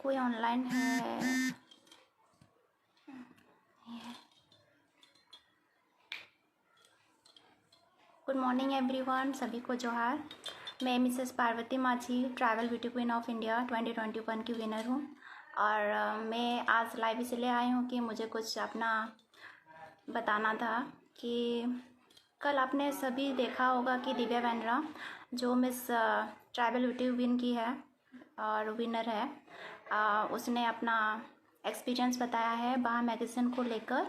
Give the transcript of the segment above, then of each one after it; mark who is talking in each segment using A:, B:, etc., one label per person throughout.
A: कोई ऑनलाइन है? Good morning everyone, सभी को जोहार। मैं मिसेस पार्वती माझी, travel beauty queen of India 2021 की विनर हूँ। और मैं आज लाइव इसलिए आई हूँ कि मुझे कुछ अपना बताना था कि कल आपने सभी देखा होगा कि दिव्या वेंद्रा जो मिस ट्रैवल ब्यूटी विन की है और विनर है, उसने अपना एक्सपीरियंस बताया है बाह मैगज़ीन को लेकर।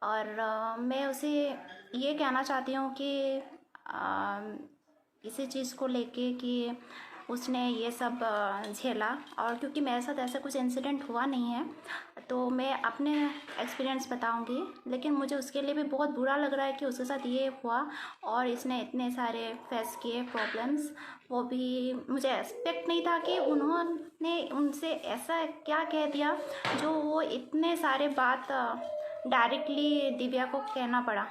A: और मैं उसे ये कहना चाहती हूँ कि इसी चीज़ को लेके कि उसने ये सब झेला, और क्योंकि मेरे साथ ऐसा कुछ इंसिडेंट हुआ नहीं है तो मैं अपने एक्सपीरियंस बताऊंगी। लेकिन मुझे उसके लिए भी बहुत बुरा लग रहा है कि उसके साथ ये हुआ और इसने इतने सारे फेस किए प्रॉब्लम्स। वो भी मुझे एक्सपेक्ट नहीं था कि उन्होंने उनसे ऐसा क्या कह दिया जो वो इतने सारे बात डायरेक्टली दिव्या को कहना पड़ा।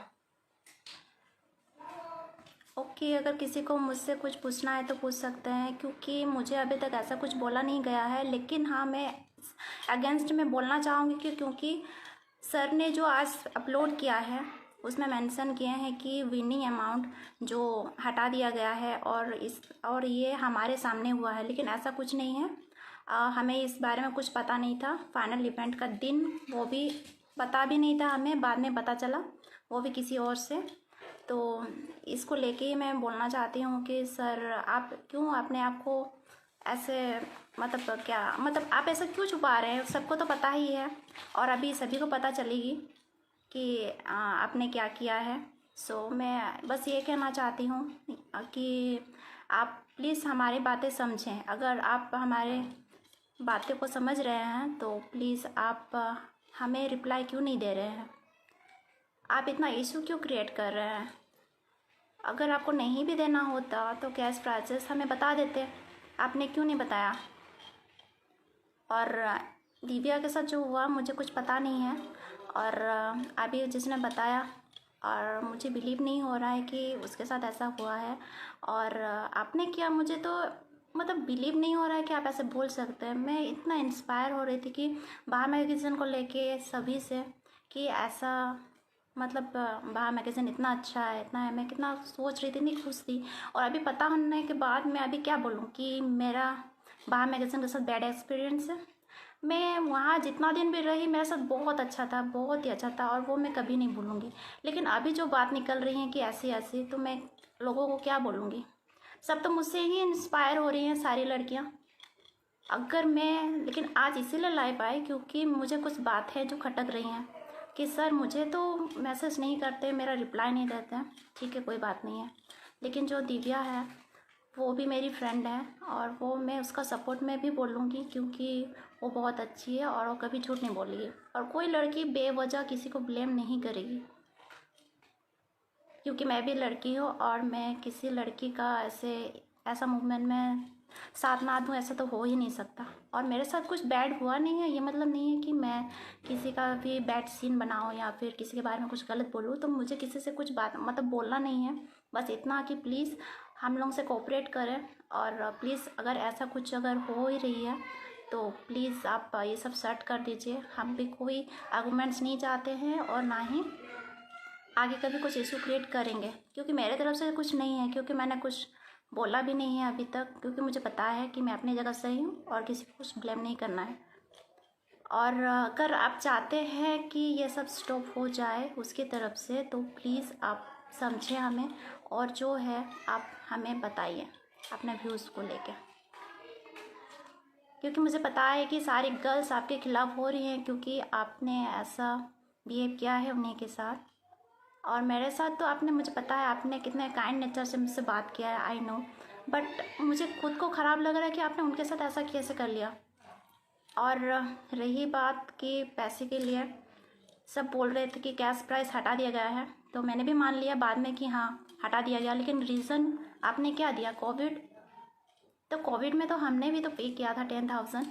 A: ओके, अगर किसी को मुझसे कुछ पूछना है तो पूछ सकते हैं, क्योंकि मुझे अभी तक ऐसा कुछ बोला नहीं गया है। लेकिन हाँ, मैं अगेंस्ट में बोलना चाहूँगी कि क्योंकि सर ने जो आज अपलोड किया है उसमें मेंशन किए हैं कि विनिंग अमाउंट जो हटा दिया गया है और ये हमारे सामने हुआ है, लेकिन ऐसा कुछ नहीं है। हमें इस बारे में कुछ पता नहीं था। फाइनल इवेंट का दिन वो भी पता भी नहीं था हमें, बाद में पता चला, वो भी किसी और से। तो इसको लेके ही मैं बोलना चाहती हूँ कि सर आप क्यों अपने आप को ऐसे मतलब आप ऐसा क्यों छुपा रहे हैं? सबको तो पता ही है और अभी सभी को पता चलेगी कि आपने क्या किया है। सो मैं बस ये कहना चाहती हूँ कि आप प्लीज़ हमारी बातें समझें। अगर आप हमारे बातें को समझ रहे हैं तो प्लीज़ आप हमें रिप्लाई क्यों नहीं दे रहे हैं? आप इतना इशू क्यों क्रिएट कर रहे हैं? अगर आपको नहीं भी देना होता तो कैश प्राइसेस हमें बता देते, आपने क्यों नहीं बताया? और दिव्या के साथ जो हुआ मुझे कुछ पता नहीं है, और अभी जिसने बताया और मुझे बिलीव नहीं हो रहा है कि उसके साथ ऐसा हुआ है। और आपने किया, मुझे तो मतलब बिलीव नहीं हो रहा है कि आप ऐसे बोल सकते हैं। मैं इतना इंस्पायर हो रही थी कि बाहर मैगज़ीन को लेके सभी से कि ऐसा मतलब बाहर मैगज़ीन इतना अच्छा है, इतना है। मैं कितना सोच रही थी, नहीं खुश थी। और अभी पता होने के बाद मैं अभी क्या बोलूँ कि मेरा बाहर मैगज़ीन के साथ बैड एक्सपीरियंस है। मैं वहाँ जितना दिन भी रही मेरे साथ बहुत अच्छा था, बहुत ही अच्छा था, और वो मैं कभी नहीं भूलूँगी। लेकिन अभी जो बात निकल रही है कि ऐसी ऐसी, तो मैं लोगों को क्या बोलूँगी? सब तो मुझसे ही इंस्पायर हो रही हैं सारी लड़कियाँ। अगर मैं लेकिन आज इसीलिए लाइव आई क्योंकि मुझे कुछ बात है जो खटक रही हैं कि सर मुझे तो मैसेज नहीं करते, मेरा रिप्लाई नहीं देते हैं। ठीक है, कोई बात नहीं है। लेकिन जो दिव्या है वो भी मेरी फ्रेंड है और वो मैं उसका सपोर्ट में भी बोलूँगी क्योंकि वो बहुत अच्छी है और वो कभी झूठ नहीं बोलेगी। और कोई लड़की बेवजह किसी को ब्लेम नहीं करेगी, क्योंकि मैं भी लड़की हूँ और मैं किसी लड़की का ऐसा मूवमेंट में साथ ना दूँ, ऐसा तो हो ही नहीं सकता। और मेरे साथ कुछ बैड हुआ नहीं है, ये मतलब नहीं है कि मैं किसी का भी बैड सीन बनाऊँ या फिर किसी के बारे में कुछ गलत बोलूँ। तो मुझे किसी से कुछ बात मतलब बोलना नहीं है, बस इतना कि प्लीज़ हम लोग से कोऑपरेट करें। और प्लीज़ अगर ऐसा कुछ अगर हो ही रही है तो प्लीज़ आप ये सब सेट कर दीजिए। हम भी कोई आर्गूमेंट्स नहीं चाहते हैं और ना ही आगे कभी कुछ इशू क्रिएट करेंगे, क्योंकि मेरे तरफ से कुछ नहीं है, क्योंकि मैंने कुछ बोला भी नहीं है अभी तक, क्योंकि मुझे पता है कि मैं अपनी जगह सही हूँ और किसी को कुछ ब्लेम नहीं करना है। और अगर आप चाहते हैं कि ये सब स्टॉप हो जाए उसकी तरफ से तो प्लीज़ आप समझें हमें, और जो है आप हमें बताइए अपने व्यूज़ को लेके, क्योंकि मुझे पता है कि सारी गर्ल्स आपके खिलाफ़ हो रही हैं क्योंकि आपने ऐसा बिहेव किया है उन्हीं के साथ। और मेरे साथ तो आपने, मुझे पता है आपने कितने काइंड नेचर से मुझसे बात किया है, आई नो। बट मुझे खुद को ख़राब लग रहा है कि आपने उनके साथ ऐसा कैसे कर लिया। और रही बात कि पैसे के लिए, सब बोल रहे थे कि कैश प्राइस हटा दिया गया है, तो मैंने भी मान लिया बाद में कि हाँ हटा दिया गया। लेकिन रीज़न आपने क्या दिया? कोविड। तो कोविड में तो हमने भी तो पे किया था 10,000।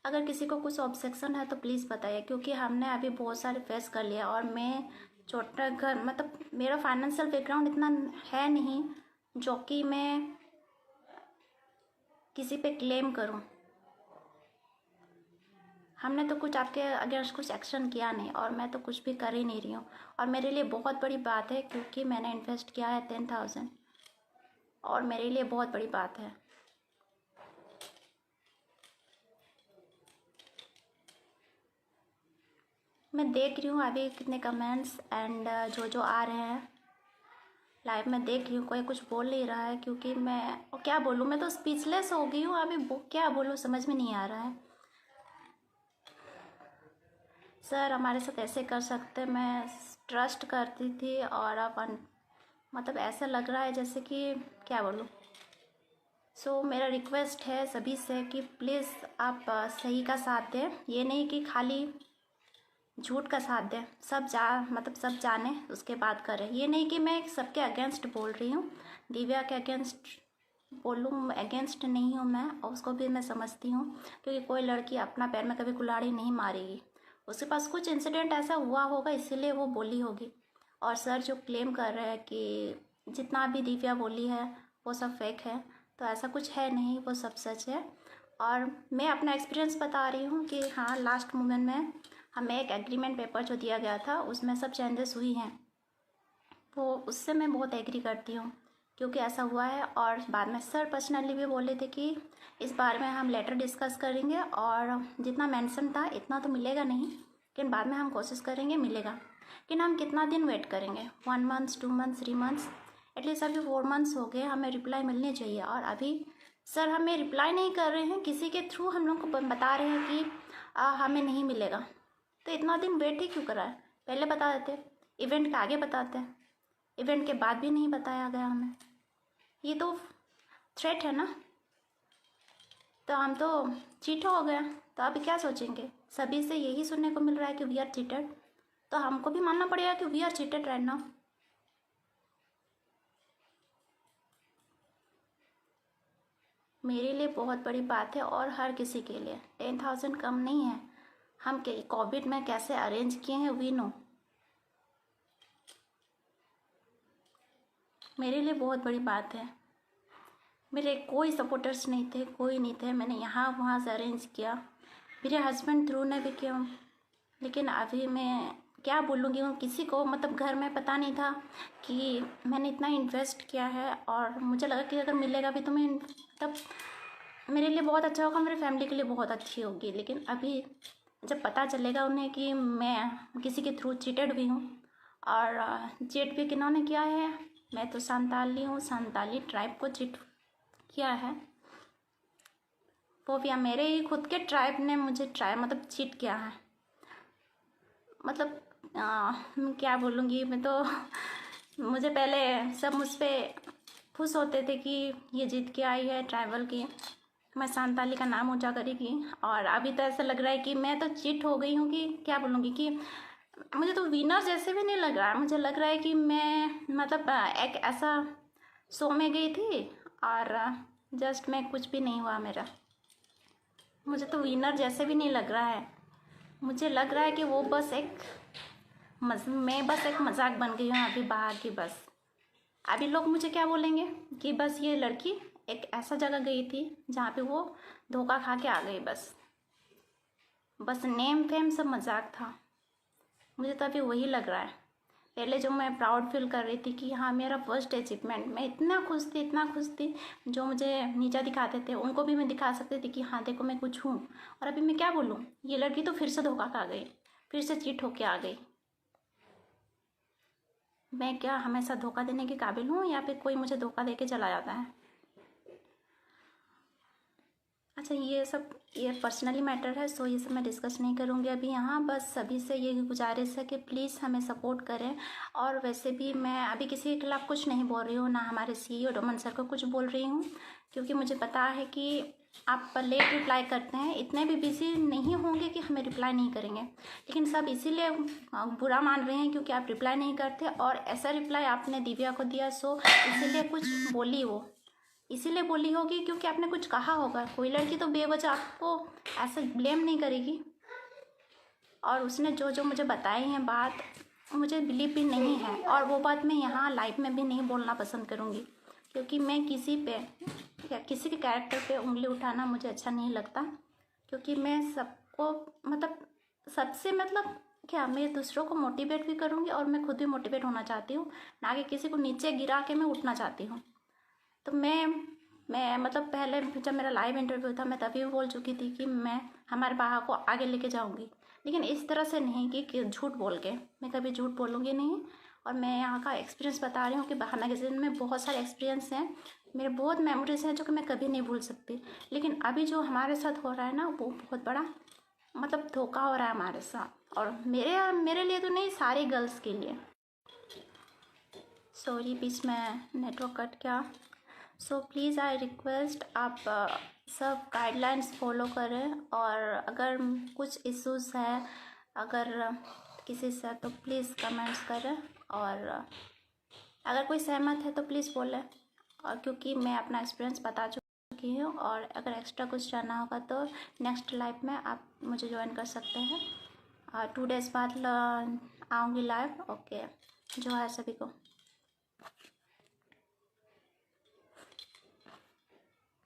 A: अगर किसी को कुछ ऑब्जेक्शन है तो प्लीज़ बताइए, क्योंकि हमने अभी बहुत सारे फेस कर लिया। और मैं छोटा घर मतलब मेरा फाइनेंशियल बैकग्राउंड इतना है नहीं जो कि मैं किसी पे क्लेम करूं। हमने तो कुछ आपके अगेंस्ट कुछ एक्शन किया नहीं, और मैं तो कुछ भी कर ही नहीं रही हूँ। और मेरे लिए बहुत बड़ी बात है, क्योंकि मैंने इन्वेस्ट किया है 10,000, और मेरे लिए बहुत बड़ी बात है। मैं देख रही हूँ अभी कितने कमेंट्स एंड जो जो आ रहे हैं लाइव में, देख रही हूँ कोई कुछ बोल नहीं रहा है, क्योंकि मैं क्या बोलूँ, मैं तो स्पीचलेस हो गई हूँ अभी। क्या बोलूँ समझ में नहीं आ रहा है। सर हमारे साथ ऐसे कर सकते, मैं ट्रस्ट करती थी, और अब मतलब ऐसा लग रहा है जैसे कि क्या बोलूँ। सो मेरा रिक्वेस्ट है सभी से कि प्लीज़ आप सही का साथ दें, ये नहीं कि खाली झूठ का साथ दें। मतलब सब जाने उसके बाद करें। ये नहीं कि मैं सबके अगेंस्ट बोल रही हूँ, दिव्या के अगेंस्ट बोलूँ, अगेंस्ट नहीं हूँ मैं, और उसको भी मैं समझती हूँ, क्योंकि कोई लड़की अपना पैर में कभी कुल्हाड़ी नहीं मारेगी। उसके पास कुछ इंसिडेंट ऐसा हुआ होगा, इसीलिए वो बोली होगी। और सर जो क्लेम कर रहे हैं कि जितना भी दिव्या बोली है वो सब फेक है, तो ऐसा कुछ है नहीं, वो सब सच है। और मैं अपना एक्सपीरियंस बता रही हूँ कि हाँ, लास्ट मोमेंट में हमें एक एग्रीमेंट पेपर जो दिया गया था उसमें सब चेंजेस हुई हैं, तो उससे मैं बहुत एग्री करती हूँ, क्योंकि ऐसा हुआ है। और बाद में सर पर्सनली भी बोले थे कि इस बारे में हम लेटर डिस्कस करेंगे, और जितना मेंशन था इतना तो मिलेगा नहीं, लेकिन बाद में हम कोशिश करेंगे मिलेगा। लेकिन हम कितना दिन वेट करेंगे, 1 मंथ, 2 मंथ्स, 3 मंथ्स, एटलीस्ट अभी 4 मंथ्स हो गए, हमें रिप्लाई मिलनी चाहिए। और अभी सर हमें रिप्लाई नहीं कर रहे हैं, किसी के थ्रू हम लोग को बता रहे हैं कि हमें नहीं मिलेगा। तो इतना दिन वेट ही क्यों करा है, पहले बता देते, इवेंट के आगे बताते हैं, इवेंट के बाद भी नहीं बताया गया हमें। ये तो थ्रेट है ना, तो हम तो चीट हो गए। तो अभी क्या सोचेंगे, सभी से यही सुनने को मिल रहा है कि वी आर चीटेड, तो हमको भी मानना पड़ेगा कि we are cheated right now. मेरे लिए बहुत बड़ी बात है, और हर किसी के लिए 10,000 कम नहीं है। हम कोविड में कैसे अरेंज किए हैं वी नो। मेरे लिए बहुत बड़ी बात है। मेरे कोई सपोर्टर्स नहीं थे, कोई नहीं थे, मैंने यहाँ वहाँ से अरेंज किया, मेरे हस्बैंड थ्रू ने भी किया। लेकिन अभी मैं क्या बोलूँगी, किसी को मतलब घर में पता नहीं था कि मैंने इतना इन्वेस्ट किया है, और मुझे लगा कि अगर मिलेगा भी तो मैं मतलब मेरे लिए बहुत अच्छा होगा, मेरे फैमिली के लिए बहुत अच्छी होगी। लेकिन अभी जब पता चलेगा उन्हें कि मैं किसी के थ्रू चीटेड भी हूँ, और चीट भी किन्होंने किया है, मैं तो संताली हूँ, संताली ट्राइब को चीट किया है, वो भी मेरे ही खुद के ट्राइब ने मुझे मतलब चीट किया है। मतलब क्या बोलूँगी मैं तो मुझे पहले सब मुझ पर खुश होते थे कि ये जीत के आई है ट्राइबल की, मैं संताली का नाम ऊंचा करेगी। और अभी तो ऐसा लग रहा है कि मैं तो चीट हो गई हूँ, कि क्या बोलूँगी कि मुझे तो विनर जैसे भी नहीं लग रहा है। मुझे लग रहा है कि मैं मतलब एक ऐसा शो में गई थी, और जस्ट मैं कुछ भी नहीं हुआ मेरा। मुझे तो विनर जैसे भी नहीं लग रहा है। मुझे लग रहा है कि वो बस एक मैं बस एक मजाक बन गई हूँ अभी बाहर की। बस अभी लोग मुझे क्या बोलेंगे कि बस ये लड़की एक ऐसा जगह गई थी जहाँ पे वो धोखा खा के आ गई। बस नेम फेम सब मजाक था। मुझे तो अभी वही लग रहा है। पहले जो मैं प्राउड फील कर रही थी कि हाँ मेरा फर्स्ट अचीवमेंट, मैं इतना खुश थी, इतना खुश थी। जो मुझे नीचा दिखाते थे उनको भी मैं दिखा सकती थी कि हाँ देखो मैं कुछ हूँ। और अभी मैं क्या बोलूँ, ये लड़की तो फिर से धोखा खा गई, फिर से चीट होके आ गई। मैं क्या हमेशा धोखा देने के काबिल हूँ, या फिर कोई मुझे धोखा दे के चला जाता है? अच्छा ये पर्सनली मैटर है, सो ये सब मैं डिस्कस नहीं करूँगी अभी यहाँ। बस सभी से ये गुजारिश है कि प्लीज़ हमें सपोर्ट करें। और वैसे भी मैं अभी किसी के खिलाफ़ कुछ नहीं बोल रही हूँ, ना हमारे CEO डोमन सर को कुछ बोल रही हूँ, क्योंकि मुझे पता है कि आप लेट रिप्लाई करते हैं, इतने भी बिजी नहीं होंगे कि हमें रिप्लाई नहीं करेंगे। लेकिन सब इसीलिए बुरा मान रहे हैं क्योंकि आप रिप्लाई नहीं करते, और ऐसा रिप्लाई आपने दिव्या को दिया, सो इसीलिए कुछ बोली वो, इसीलिए बोली होगी क्योंकि आपने कुछ कहा होगा। कोई लड़की तो बेवजह आपको ऐसे ब्लेम नहीं करेगी। और उसने जो जो मुझे बताई हैं बात, मुझे बिलीव भी नहीं है, और वो बात मैं यहाँ लाइव में भी नहीं बोलना पसंद करूँगी, क्योंकि मैं किसी पे या किसी के कैरेक्टर पे उंगली उठाना मुझे अच्छा नहीं लगता, क्योंकि मैं सबको मतलब सबसे मतलब क्या, मैं दूसरों को मोटिवेट भी करूँगी और मैं खुद भी मोटिवेट होना चाहती हूँ, ना कि किसी को नीचे गिरा के मैं उठना चाहती हूँ। तो मैं मतलब पहले जब मेरा लाइव इंटरव्यू था मैं तभी भी बोल चुकी थी कि मैं हमारे बाहा को आगे लेके जाऊंगी, लेकिन इस तरह से नहीं कि झूठ बोल के। मैं कभी झूठ बोलूँगी नहीं। और मैं यहाँ का एक्सपीरियंस बता रही हूँ कि बाहा मैगज़ीन में बहुत सारे एक्सपीरियंस हैं, मेरे बहुत मेमोरीज हैं जो कि मैं कभी नहीं भूल सकती। लेकिन अभी जो हमारे साथ हो रहा है ना, वो बहुत बड़ा मतलब धोखा हो रहा है हमारे साथ, और मेरे लिए तो नहीं, सारी गर्ल्स के लिए। सॉरी, बीच में नेटवर्क कट गया। सो प्लीज़ आई रिक्वेस्ट आप सब गाइडलाइंस फॉलो करें, और अगर कुछ इश्यूज़ है अगर किसी से, तो प्लीज़ कमेंट्स करें, और अगर कोई सहमत है तो प्लीज़ बोलें। और क्योंकि मैं अपना एक्सपीरियंस बता चुकी हूँ, और अगर एक्स्ट्रा कुछ जानना होगा तो नेक्स्ट लाइव में आप मुझे ज्वाइन कर सकते हैं। 2 डेज़ बाद आऊँगी लाइव। ओके, जो है सभी को।